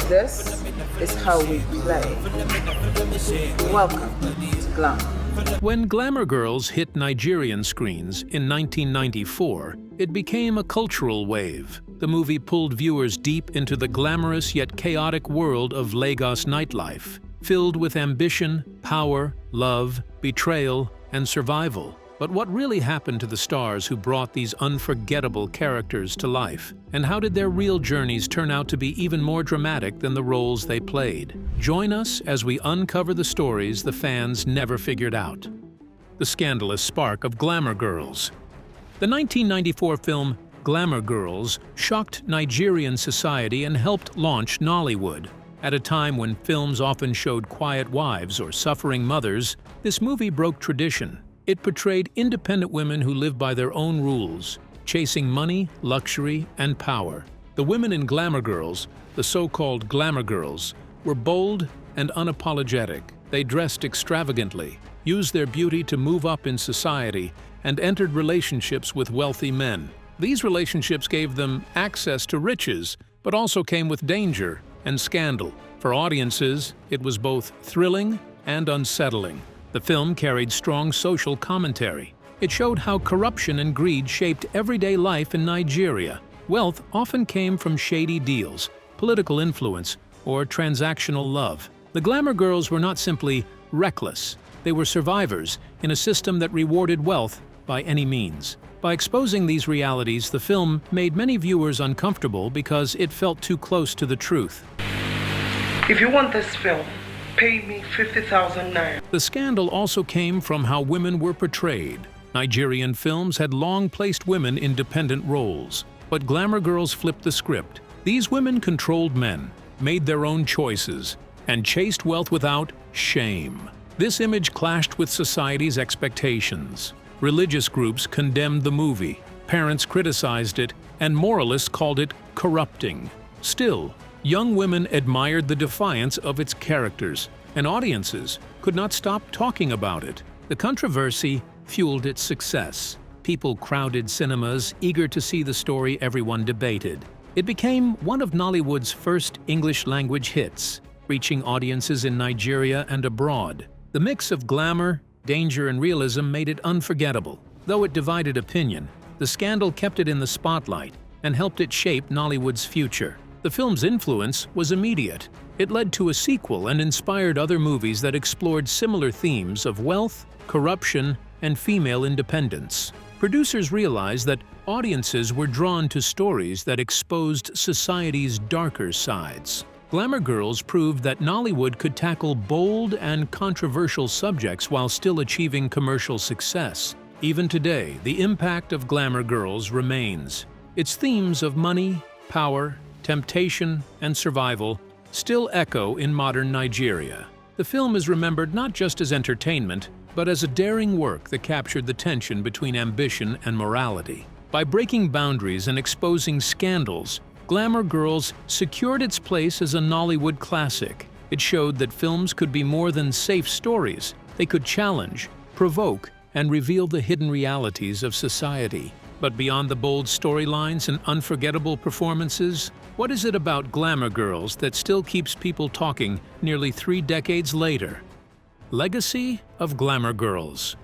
This is how we play. Welcome to Glamour. When Glamour Girls hit Nigerian screens in 1994, it became a cultural wave. The movie pulled viewers deep into the glamorous yet chaotic world of Lagos nightlife, filled with ambition, power, love, betrayal, and survival. But what really happened to the stars who brought these unforgettable characters to life? And how did their real journeys turn out to be even more dramatic than the roles they played? Join us as we uncover the stories the fans never figured out. The scandalous spark of Glamour Girls. The 1994 film Glamour Girls shocked Nigerian society and helped launch Nollywood. At a time when films often showed quiet wives or suffering mothers, this movie broke tradition. It portrayed independent women who live by their own rules, chasing money, luxury, and power. The women in Glamour Girls, the so-called Glamour Girls, were bold and unapologetic. They dressed extravagantly, used their beauty to move up in society, and entered relationships with wealthy men. These relationships gave them access to riches, but also came with danger and scandal. For audiences, it was both thrilling and unsettling. The film carried strong social commentary. It showed how corruption and greed shaped everyday life in Nigeria. Wealth often came from shady deals, political influence, or transactional love. The Glamour Girls were not simply reckless. They were survivors in a system that rewarded wealth by any means. By exposing these realities, the film made many viewers uncomfortable because it felt too close to the truth. If you want this film, pay me 50,000 naira. The scandal also came from how women were portrayed. Nigerian films had long placed women in dependent roles, but Glamour Girls flipped the script. These women controlled men, made their own choices, and chased wealth without shame. This image clashed with society's expectations. Religious groups condemned the movie, parents criticized it, and moralists called it corrupting. Still, young women admired the defiance of its characters, and audiences could not stop talking about it. The controversy fueled its success. People crowded cinemas, eager to see the story everyone debated. It became one of Nollywood's first English-language hits, reaching audiences in Nigeria and abroad. The mix of glamour, danger, and realism made it unforgettable. Though it divided opinion, the scandal kept it in the spotlight and helped it shape Nollywood's future. The film's influence was immediate. It led to a sequel and inspired other movies that explored similar themes of wealth, corruption, and female independence. Producers realized that audiences were drawn to stories that exposed society's darker sides. Glamour Girls proved that Nollywood could tackle bold and controversial subjects while still achieving commercial success. Even today, the impact of Glamour Girls remains. Its themes of money, power, temptation, and survival still echo in modern Nigeria. The film is remembered not just as entertainment, but as a daring work that captured the tension between ambition and morality. By breaking boundaries and exposing scandals, Glamour Girls secured its place as a Nollywood classic. It showed that films could be more than safe stories. They could challenge, provoke, and reveal the hidden realities of society. But beyond the bold storylines and unforgettable performances, what is it about Glamour Girls that still keeps people talking nearly 3 decades later? Legacy of Glamour Girls.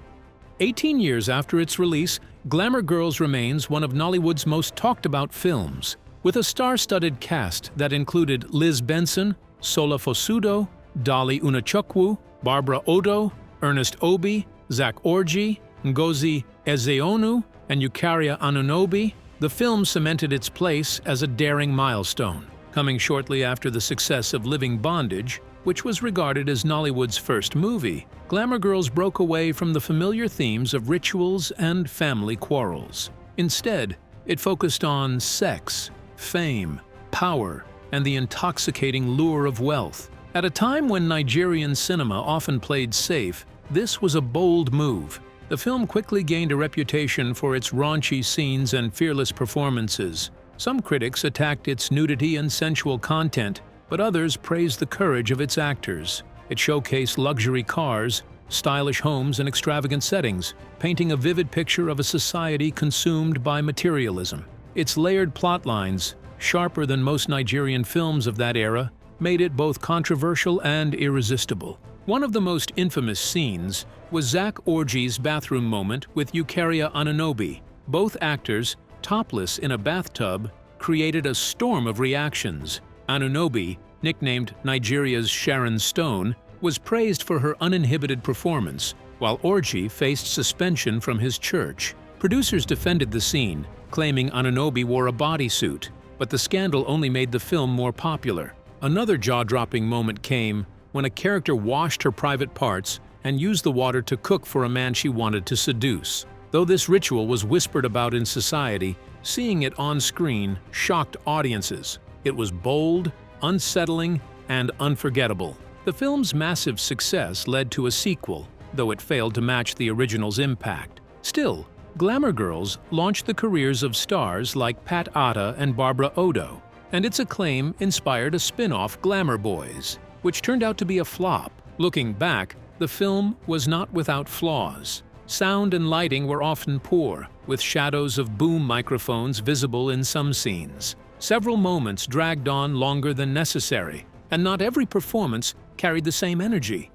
18 years after its release, Glamour Girls remains one of Nollywood's most talked-about films. With a star-studded cast that included Liz Benson, Sola Fosudo, Dolly Unachukwu, Barbara Odo, Ernest Obi, Zach Orji, Ngozi Ezeonu, and Eukarya Anunobi, the film cemented its place as a daring milestone. Coming shortly after the success of Living Bondage, which was regarded as Nollywood's first movie, Glamour Girls broke away from the familiar themes of rituals and family quarrels. Instead, it focused on sex, fame, power, and the intoxicating lure of wealth. At a time when Nigerian cinema often played safe, this was a bold move. The film quickly gained a reputation for its raunchy scenes and fearless performances. Some critics attacked its nudity and sensual content, but others praised the courage of its actors. It showcased luxury cars, stylish homes, and extravagant settings, painting a vivid picture of a society consumed by materialism. Its layered plot lines, sharper than most Nigerian films of that era, made it both controversial and irresistible. One of the most infamous scenes was Zach Orgy's bathroom moment with Eukarya Anunoby. Both actors, topless in a bathtub, created a storm of reactions. Anunoby, nicknamed Nigeria's Sharon Stone, was praised for her uninhibited performance, while Orgy faced suspension from his church. Producers defended the scene, claiming Anunoby wore a bodysuit, but the scandal only made the film more popular. Another jaw-dropping moment came when a character washed her private parts and used the water to cook for a man she wanted to seduce. Though this ritual was whispered about in society, seeing it on screen shocked audiences. It was bold, unsettling, and unforgettable. The film's massive success led to a sequel, though it failed to match the original's impact. Still, Glamour Girls launched the careers of stars like Pat Atta and Barbara Odo, and its acclaim inspired a spin-off, Glamour Boys, which turned out to be a flop. Looking back, the film was not without flaws. Sound and lighting were often poor, with shadows of boom microphones visible in some scenes. Several moments dragged on longer than necessary, and not every performance carried the same energy.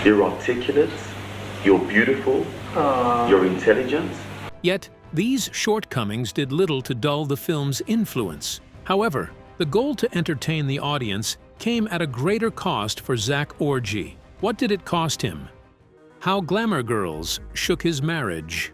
You're articulate, you're beautiful, you're intelligent. Yet, these shortcomings did little to dull the film's influence. However, the goal to entertain the audience came at a greater cost for Zach Orgy. What did it cost him? How Glamour Girls shook his marriage.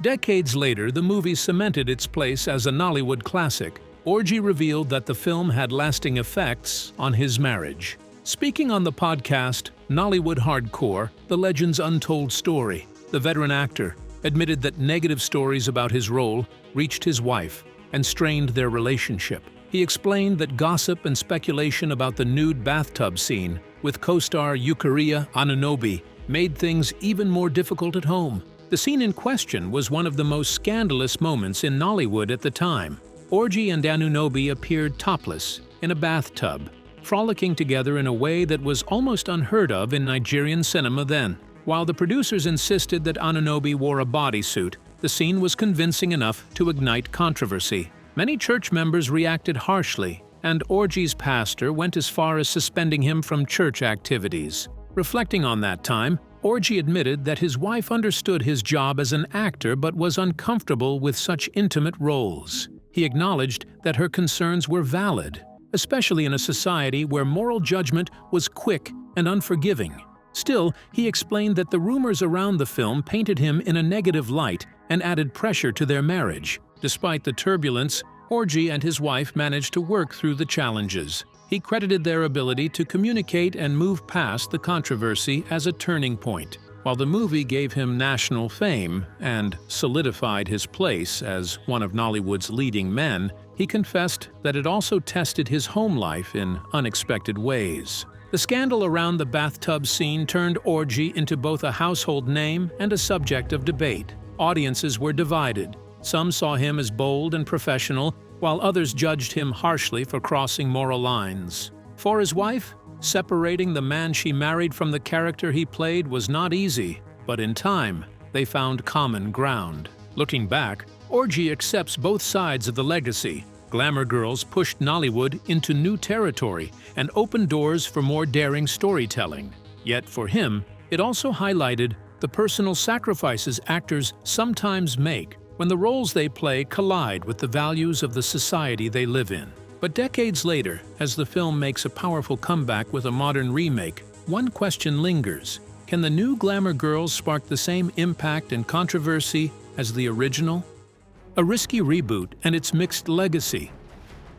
Decades later, the movie cemented its place as a Nollywood classic. Orgy revealed that the film had lasting effects on his marriage. Speaking on the podcast Nollywood Hardcore: The Legend's Untold Story, the veteran actor admitted that negative stories about his role reached his wife and strained their relationship. He explained that gossip and speculation about the nude bathtub scene with co-star Eukarya Anunoby made things even more difficult at home. The scene in question was one of the most scandalous moments in Nollywood at the time. Orgy and Anunoby appeared topless in a bathtub, frolicking together in a way that was almost unheard of in Nigerian cinema then. While the producers insisted that Anunoby wore a bodysuit, the scene was convincing enough to ignite controversy. Many church members reacted harshly, and Orgy's pastor went as far as suspending him from church activities. Reflecting on that time, Orgy admitted that his wife understood his job as an actor but was uncomfortable with such intimate roles. He acknowledged that her concerns were valid, especially in a society where moral judgment was quick and unforgiving. Still, he explained that the rumors around the film painted him in a negative light and added pressure to their marriage. Despite the turbulence, Orgy and his wife managed to work through the challenges. He credited their ability to communicate and move past the controversy as a turning point. While the movie gave him national fame and solidified his place as one of Nollywood's leading men, he confessed that it also tested his home life in unexpected ways. The scandal around the bathtub scene turned Orgy into both a household name and a subject of debate. Audiences were divided. Some saw him as bold and professional, while others judged him harshly for crossing moral lines. For his wife, separating the man she married from the character he played was not easy, but in time, they found common ground. Looking back, Orgy accepts both sides of the legacy. Glamour Girls pushed Nollywood into new territory and opened doors for more daring storytelling. Yet for him, it also highlighted the personal sacrifices actors sometimes make when the roles they play collide with the values of the society they live in. But decades later, as the film makes a powerful comeback with a modern remake, one question lingers. Can the new Glamour Girls spark the same impact and controversy as the original? A risky reboot and its mixed legacy.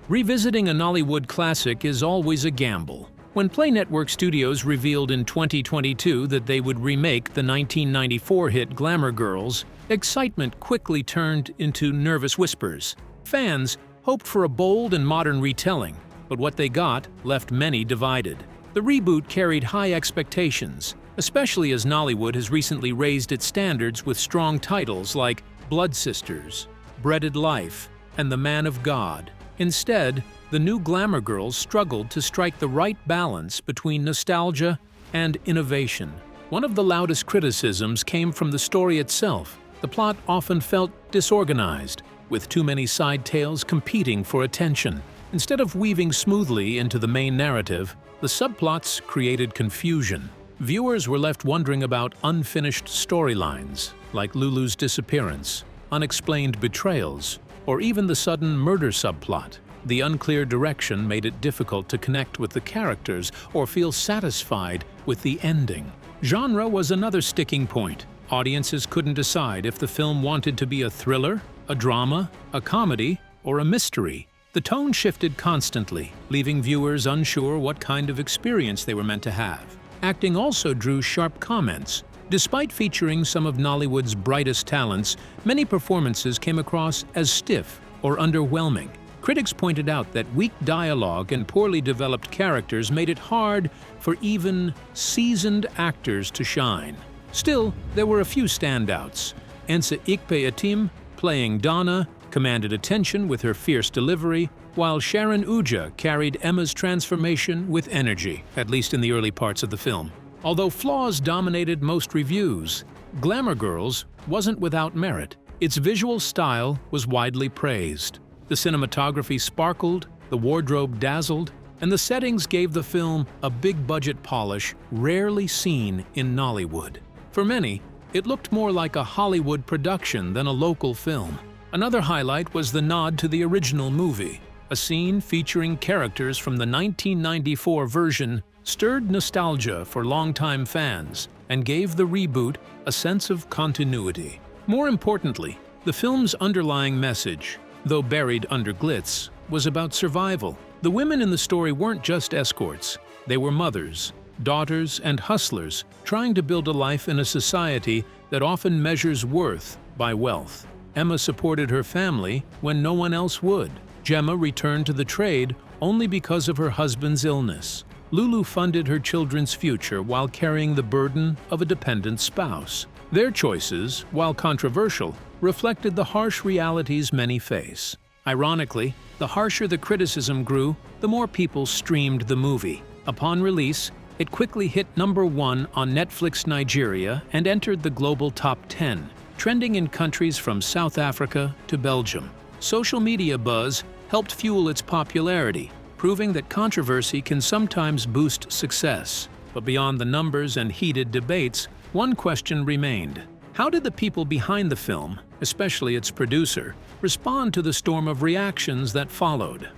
Revisiting a Nollywood classic is always a gamble. When Play Network Studios revealed in 2022 that they would remake the 1994 hit Glamour Girls, excitement quickly turned into nervous whispers. Fans hoped for a bold and modern retelling, but what they got left many divided. The reboot carried high expectations, especially as Nollywood has recently raised its standards with strong titles like Blood Sisters, Breaded Life, and The Man of God. Instead, the new Glamour Girls struggled to strike the right balance between nostalgia and innovation. One of the loudest criticisms came from the story itself. The plot often felt disorganized, with too many side tales competing for attention. Instead of weaving smoothly into the main narrative, the subplots created confusion. Viewers were left wondering about unfinished storylines, like Lulu's disappearance, unexplained betrayals, or even the sudden murder subplot. The unclear direction made it difficult to connect with the characters or feel satisfied with the ending. Genre was another sticking point. Audiences couldn't decide if the film wanted to be a thriller, a drama, a comedy, or a mystery. The tone shifted constantly, leaving viewers unsure what kind of experience they were meant to have. Acting also drew sharp comments. Despite featuring some of Nollywood's brightest talents, many performances came across as stiff or underwhelming. Critics pointed out that weak dialogue and poorly developed characters made it hard for even seasoned actors to shine. Still, there were a few standouts. Ensa Ikpe-Atim, playing Donna, commanded attention with her fierce delivery, while Sharon Uja carried Emma's transformation with energy, at least in the early parts of the film. Although flaws dominated most reviews, Glamour Girls wasn't without merit. Its visual style was widely praised. The cinematography sparkled, the wardrobe dazzled, and the settings gave the film a big-budget polish rarely seen in Nollywood. For many, it looked more like a Hollywood production than a local film. Another highlight was the nod to the original movie. A scene featuring characters from the 1994 version stirred nostalgia for longtime fans and gave the reboot a sense of continuity. More importantly, the film's underlying message, though buried under glitz, was about survival. The women in the story weren't just escorts. They were mothers, daughters, and hustlers trying to build a life in a society that often measures worth by wealth. Emma supported her family when no one else would. Gemma returned to the trade only because of her husband's illness. Lulu funded her children's future while carrying the burden of a dependent spouse. Their choices, while controversial, reflected the harsh realities many face. Ironically, the harsher the criticism grew, the more people streamed the movie. Upon release, it quickly hit #1 on Netflix Nigeria and entered the global top 10, trending in countries from South Africa to Belgium. Social media buzz helped fuel its popularity, proving that controversy can sometimes boost success. But beyond the numbers and heated debates, one question remained. How did the people behind the film, especially its producer, respond to the storm of reactions that followed?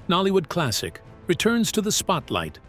Nollywood Classic returns to the spotlight.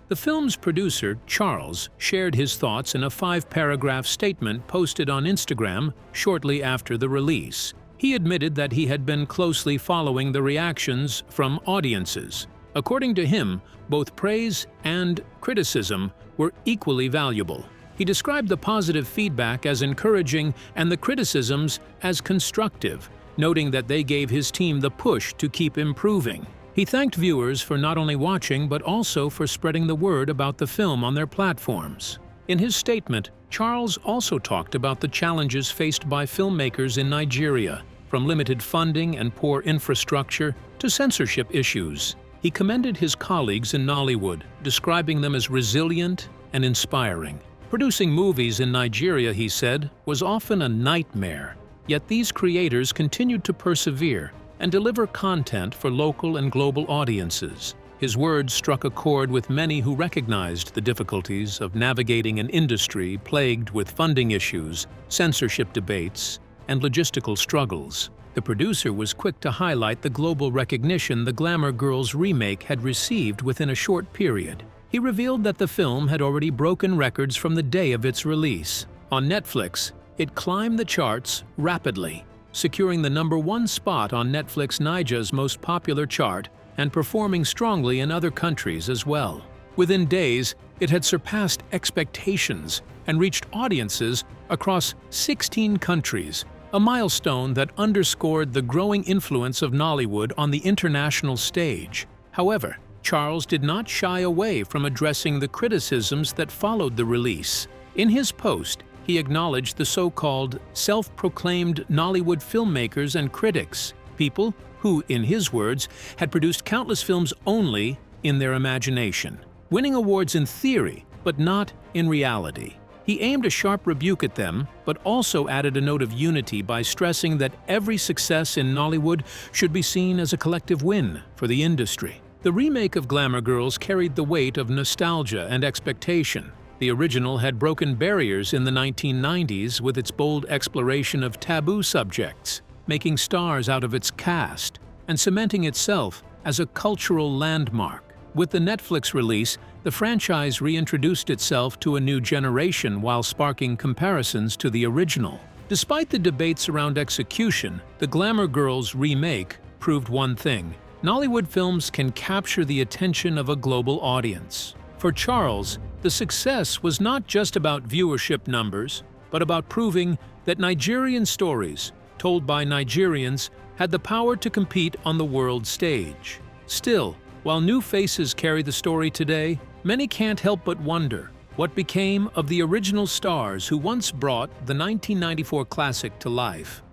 The film's producer, Charles, shared his thoughts in a 5-paragraph statement posted on Instagram shortly after the release. He admitted that he had been closely following the reactions from audiences. According to him, both praise and criticism were equally valuable. He described the positive feedback as encouraging and the criticisms as constructive, noting that they gave his team the push to keep improving. He thanked viewers for not only watching but also for spreading the word about the film on their platforms. In his statement, Charles also talked about the challenges faced by filmmakers in Nigeria, from limited funding and poor infrastructure to censorship issues. He commended his colleagues in Nollywood, describing them as resilient and inspiring. Producing movies in Nigeria, he said, was often a nightmare, yet these creators continued to persevere and deliver content for local and global audiences. His words struck a chord with many who recognized the difficulties of navigating an industry plagued with funding issues, censorship debates, and logistical struggles. The producer was quick to highlight the global recognition the Glamour Girls remake had received within a short period. He revealed that the film had already broken records from the day of its release. On Netflix, it climbed the charts rapidly, securing the #1 spot on Netflix Nigeria's most popular chart and performing strongly in other countries as well. Within days, it had surpassed expectations and reached audiences across 16 countries, a milestone that underscored the growing influence of Nollywood on the international stage. However, Charles did not shy away from addressing the criticisms that followed the release. In his post, he acknowledged the so-called self-proclaimed Nollywood filmmakers and critics, people who, in his words, had produced countless films only in their imagination, winning awards in theory, but not in reality. He aimed a sharp rebuke at them, but also added a note of unity by stressing that every success in Nollywood should be seen as a collective win for the industry. The remake of Glamour Girls carried the weight of nostalgia and expectation. The original had broken barriers in the 1990s with its bold exploration of taboo subjects, making stars out of its cast, and cementing itself as a cultural landmark. With the Netflix release, the franchise reintroduced itself to a new generation while sparking comparisons to the original. Despite the debates around execution, the Glamour Girls remake proved one thing: Nollywood films can capture the attention of a global audience. For Charles, the success was not just about viewership numbers, but about proving that Nigerian stories, told by Nigerians, had the power to compete on the world stage. Still, while new faces carry the story today, many can't help but wonder what became of the original stars who once brought the 1994 classic to life.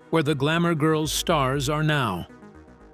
Where the Glamour Girls stars are now.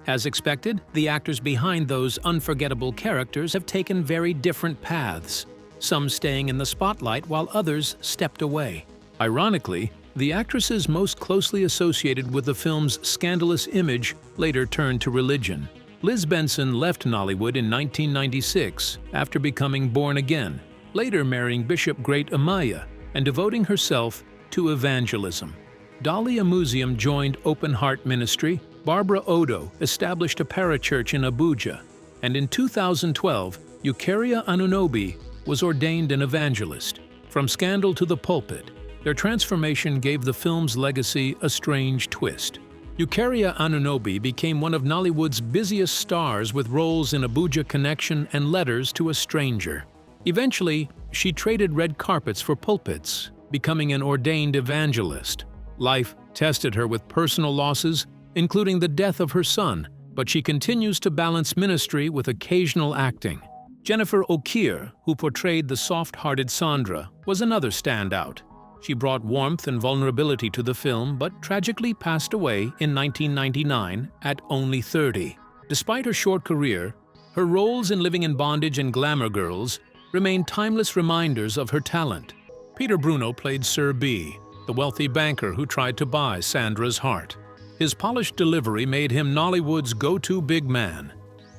As expected, the actors behind those unforgettable characters have taken very different paths, some staying in the spotlight while others stepped away. Ironically, the actresses most closely associated with the film's scandalous image later turned to religion. Liz Benson left Nollywood in 1996 after becoming born again, later marrying Bishop Great Amaya and devoting herself to evangelism. Dolly Amuzium joined Open Heart Ministry. Barbara Odo established a parachurch in Abuja, and in 2012, Eucharia Anunobi was ordained an evangelist. From scandal to the pulpit, their transformation gave the film's legacy a strange twist. Eucharia Anunobi became one of Nollywood's busiest stars with roles in Abuja Connection and Letters to a Stranger. Eventually, she traded red carpets for pulpits, becoming an ordained evangelist. Life tested her with personal losses, including the death of her son, but she continues to balance ministry with occasional acting. Jennifer O'Keefe, who portrayed the soft-hearted Sandra, was another standout. She brought warmth and vulnerability to the film, but tragically passed away in 1999 at only 30. Despite her short career, her roles in Living in Bondage and Glamour Girls remain timeless reminders of her talent. Peter Bruno played Sir B, the wealthy banker who tried to buy Sandra's heart. His polished delivery made him Nollywood's go-to big man.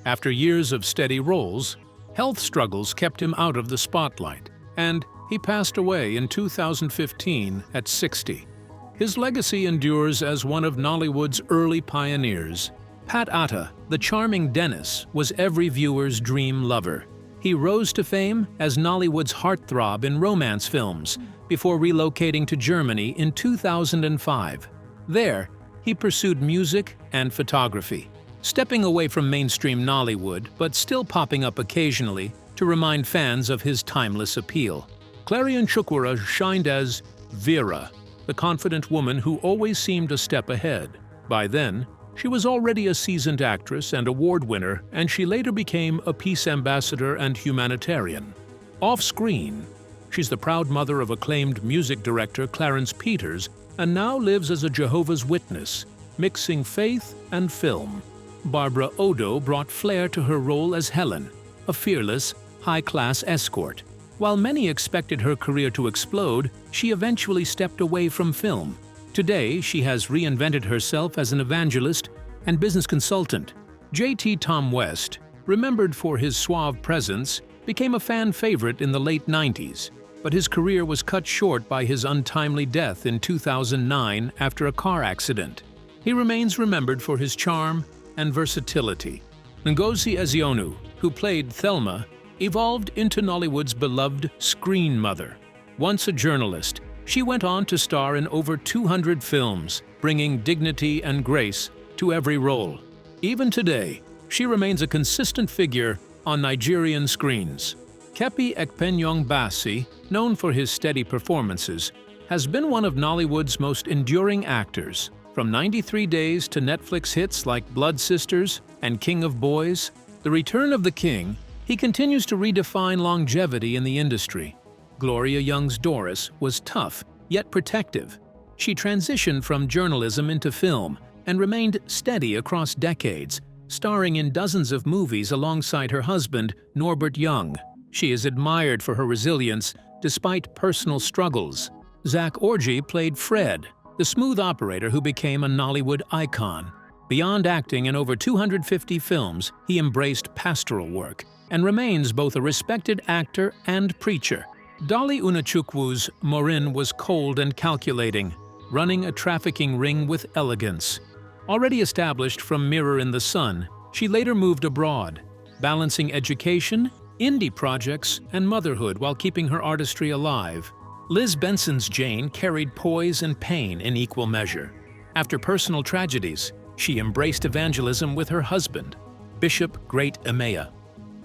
After years of steady roles, health struggles kept him out of the spotlight, and he passed away in 2015 at 60. His legacy endures as one of Nollywood's early pioneers. Pat Atta, the charming Dennis, was every viewer's dream lover. He rose to fame as Nollywood's heartthrob in romance films before relocating to Germany in 2005. There, he pursued music and photography, stepping away from mainstream Nollywood but still popping up occasionally to remind fans of his timeless appeal. Clarion Chukwura shined as Vera, the confident woman who always seemed a step ahead. By then, she was already a seasoned actress and award winner, and she later became a peace ambassador and humanitarian. Off-screen, she's the proud mother of acclaimed music director Clarence Peters and now lives as a Jehovah's Witness, mixing faith and film. Barbara Odo brought flair to her role as Helen, a fearless, high-class escort. While many expected her career to explode, she eventually stepped away from film. Today, she has reinvented herself as an evangelist and business consultant. J.T. Tom West, remembered for his suave presence, became a fan favorite in the late 90s, but his career was cut short by his untimely death in 2009 after a car accident. He remains remembered for his charm and versatility. Ngozi Ezeonu, who played Thelma, evolved into Nollywood's beloved screen mother. Once a journalist, she went on to star in over 200 films, bringing dignity and grace to every role. Even today, she remains a consistent figure on Nigerian screens. Kepi Ekpenyong Bassi, known for his steady performances, has been one of Nollywood's most enduring actors. From 93 Days to Netflix hits like Blood Sisters and King of Boys, The Return of the King, he continues to redefine longevity in the industry. Gloria Young's Doris was tough, yet protective. She transitioned from journalism into film and remained steady across decades, starring in dozens of movies alongside her husband, Norbert Young. She is admired for her resilience despite personal struggles. Zach Orji played Fred, the smooth operator who became a Nollywood icon. Beyond acting in over 250 films, he embraced pastoral work and remains both a respected actor and preacher. Dolly Unachukwu's Maureen was cold and calculating, running a trafficking ring with elegance. Already established from Mirror in the Sun, she later moved abroad, balancing education, indie projects, and motherhood while keeping her artistry alive. Liz Benson's Jane carried poise and pain in equal measure. After personal tragedies, she embraced evangelism with her husband, Bishop Great Emea.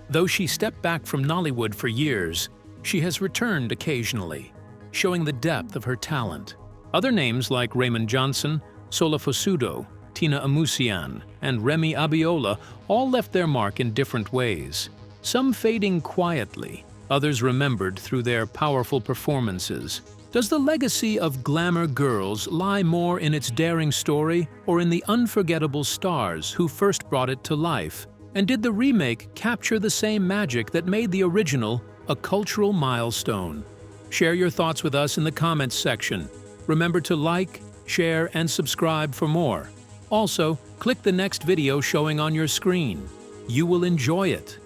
Though she stepped back from Nollywood for years, she has returned occasionally, showing the depth of her talent. Other names like Raymond Johnson, Sola Fosudo, Tina Amusian, and Remy Abiola all left their mark in different ways. Some fading quietly, others remembered through their powerful performances. Does the legacy of Glamour Girls lie more in its daring story or in the unforgettable stars who first brought it to life? And did the remake capture the same magic that made the original a cultural milestone? Share your thoughts with us in the comments section. Remember to like, share, and subscribe for more. Also, click the next video showing on your screen. You will enjoy it.